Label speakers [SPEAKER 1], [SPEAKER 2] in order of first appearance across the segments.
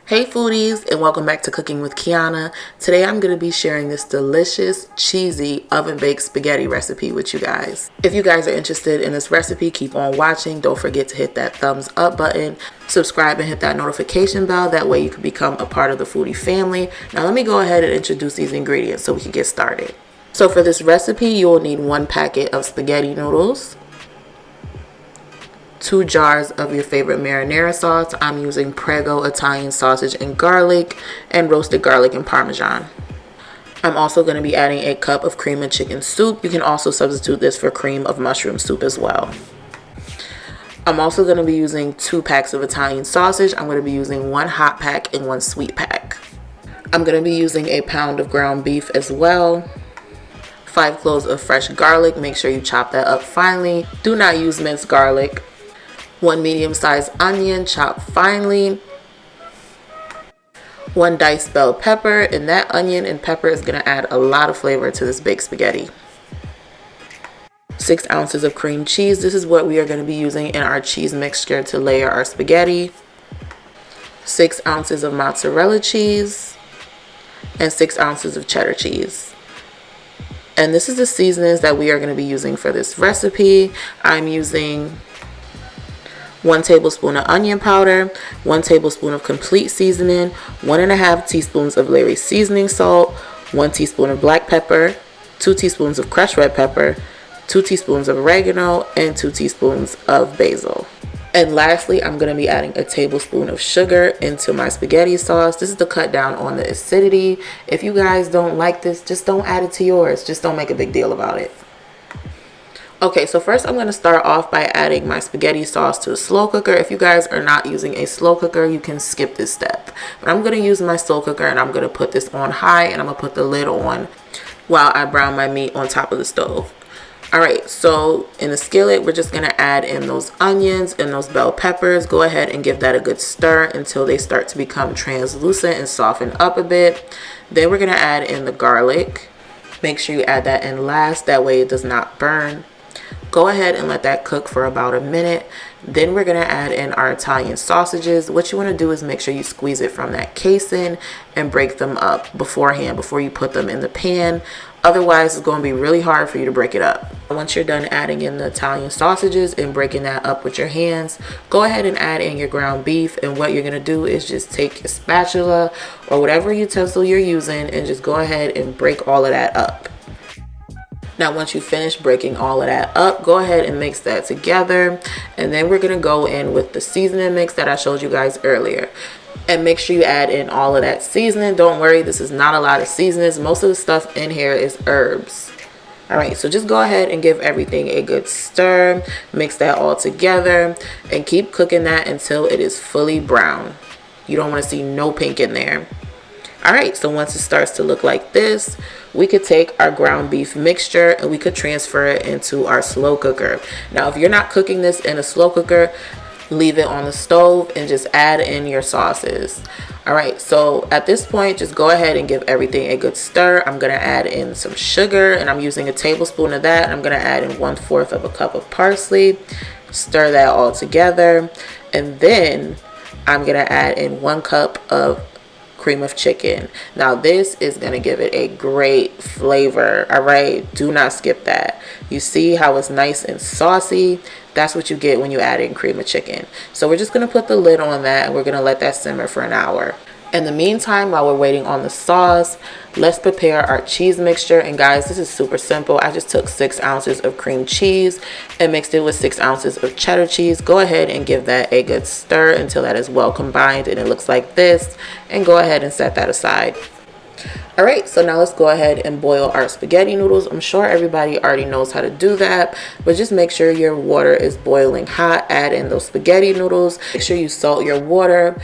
[SPEAKER 1] Hey foodies, and welcome back to Cooking with Kiana. Today I'm going to be sharing this delicious, cheesy, oven-baked spaghetti recipe with you guys. If you guys are interested in this recipe, keep on watching. Don't forget to hit that thumbs up button, subscribe, and hit that notification bell. That way you can become a part of the foodie family. Now let me go ahead and introduce these ingredients so we can get started. So for this recipe, you will need 1 packet of spaghetti noodles, 2 jars of your favorite marinara sauce. I'm using Prego Italian sausage and garlic, and roasted garlic and Parmesan. I'm also going to be adding a cup of cream of chicken soup. You can also substitute this for cream of mushroom soup as well. I'm also going to be using 2 packs of Italian sausage. I'm going to be using 1 hot pack and 1 sweet pack. I'm going to be using a pound of ground beef as well. 5 cloves of fresh garlic. Make sure you chop that up finely. Do not use minced garlic. 1 medium-sized onion chopped finely, 1 diced bell pepper, and that onion and pepper is going to add a lot of flavor to this baked spaghetti. 6 ounces of cream cheese. This is what we are going to be using in our cheese mixture to layer our spaghetti. 6 ounces of mozzarella cheese and 6 ounces of cheddar cheese. And this is the seasonings that we are going to be using for this recipe. I'm using 1 tablespoon of onion powder, 1 tablespoon of complete seasoning, 1.5 teaspoons of Lawrys seasoning salt, 1 teaspoon of black pepper, 2 teaspoons of crushed red pepper, 2 teaspoons of oregano, and 2 teaspoons of basil. And lastly, I'm going to be adding a tablespoon of sugar into my spaghetti sauce. This is to cut down on the acidity. If you guys don't like this, just don't add it to yours. Just don't make a big deal about it. Okay, so first I'm going to start off by adding my spaghetti sauce to a slow cooker. If you guys are not using a slow cooker, you can skip this step. But I'm going to use my slow cooker and I'm going to put this on high and I'm going to put the lid on while I brown my meat on top of the stove. Alright, so in the skillet, we're just going to add in those onions and those bell peppers. Go ahead and give that a good stir until they start to become translucent and soften up a bit. Then we're going to add in the garlic. Make sure you add that in last, that way it does not burn. Go ahead and let that cook for about a minute. Then we're going to add in our Italian sausages. What you want to do is make sure you squeeze it from that casing and break them up beforehand before you put them in the pan. Otherwise, it's going to be really hard for you to break it up. Once you're done adding in the Italian sausages and breaking that up with your hands, go ahead and add in your ground beef. And what you're going to do is just take your spatula or whatever utensil you're using and just go ahead and break all of that up. Now, once you finish breaking all of that up, go ahead and mix that together. And then we're going to go in with the seasoning mix that I showed you guys earlier. And make sure you add in all of that seasoning. Don't worry, this is not a lot of seasonings. Most of the stuff in here is herbs. Alright, so just go ahead and give everything a good stir. Mix that all together and keep cooking that until it is fully brown. You don't want to see no pink in there. Alright, so once it starts to look like this, we could take our ground beef mixture and we could transfer it into our slow cooker. Now, if you're not cooking this in a slow cooker, leave it on the stove and just add in your sauces. Alright, so at this point, just go ahead and give everything a good stir. I'm going to add in some sugar and I'm using a tablespoon of that. I'm going to add in 1/4 of a cup of parsley. Stir that all together. And then I'm going to add in 1 cup of cream of chicken. Now this is going to give it a great flavor. All right, do not skip that. You see how it's nice and saucy? That's what you get when you add in cream of chicken. So we're just going to put the lid on that and we're going to let that simmer for an hour. In the meantime, while we're waiting on the sauce, let's prepare our cheese mixture. And guys, this is super simple. I just took 6 ounces of cream cheese and mixed it with 6 ounces of cheddar cheese. Go ahead and give that a good stir until that is well combined and it looks like this. And go ahead and set that aside. Alright, so now let's go ahead and boil our spaghetti noodles. I'm sure everybody already knows how to do that, but just make sure your water is boiling hot. Add in those spaghetti noodles. Make sure you salt your water.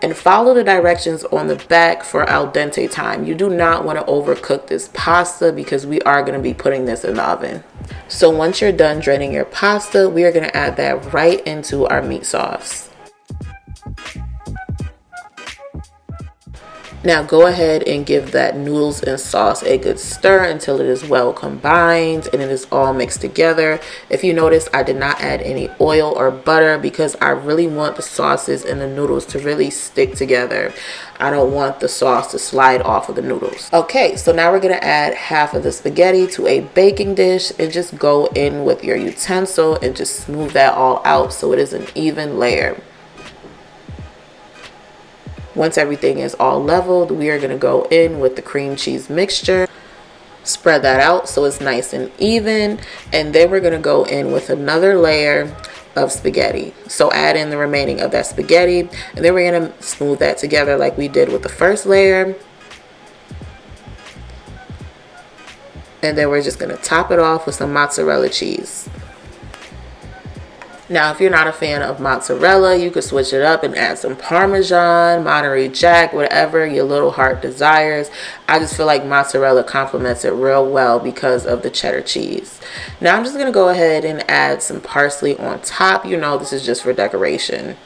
[SPEAKER 1] And follow the directions on the back for al dente time. You do not want to overcook this pasta because we are going to be putting this in the oven. So once you're done draining your pasta, we are going to add that right into our meat sauce. Now go ahead and give that noodles and sauce a good stir until it is well combined and it is all mixed together. If you notice, I did not add any oil or butter because I really want the sauces and the noodles to really stick together. I don't want the sauce to slide off of the noodles. Okay, so now we're gonna add half of the spaghetti to a baking dish and just go in with your utensil and just smooth that all out so it is an even layer. Once everything is all leveled, we are going to go in with the cream cheese mixture. Spread that out so it's nice and even. And then we're going to go in with another layer of spaghetti. So add in the remaining of that spaghetti. And then we're going to smooth that together like we did with the first layer. And then we're just going to top it off with some mozzarella cheese. Now, if you're not a fan of mozzarella, you could switch it up and add some Parmesan, Monterey Jack, whatever your little heart desires. I just feel like mozzarella complements it real well because of the cheddar cheese. Now, I'm just going to go ahead and add some parsley on top. You know, this is just for decoration.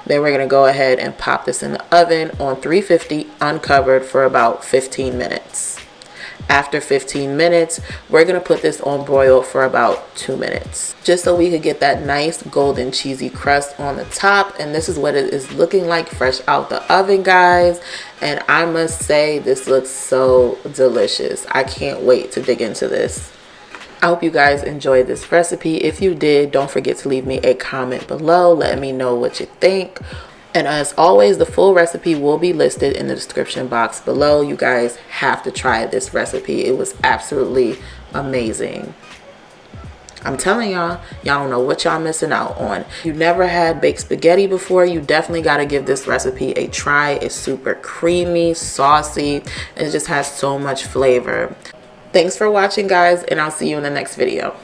[SPEAKER 1] Then we're going to go ahead and pop this in the oven on 350 uncovered for about 15 minutes. After 15 minutes, we're going to put this on broil for about 2 minutes. Just so we could get that nice golden cheesy crust on the top. And this is what it is looking like fresh out the oven, guys. And I must say, this looks so delicious. I can't wait to dig into this. I hope you guys enjoyed this recipe. If you did, don't forget to leave me a comment below. Let me know what you think. And as always, the full recipe will be listed in the description box below. You guys have to try this recipe. It was absolutely amazing. I'm telling y'all don't know what y'all missing out on. If you never had baked spaghetti before, you definitely got to give this recipe a try. It's super creamy, saucy, and it just has so much flavor. Thanks for watching, guys, and I'll see you in the next video.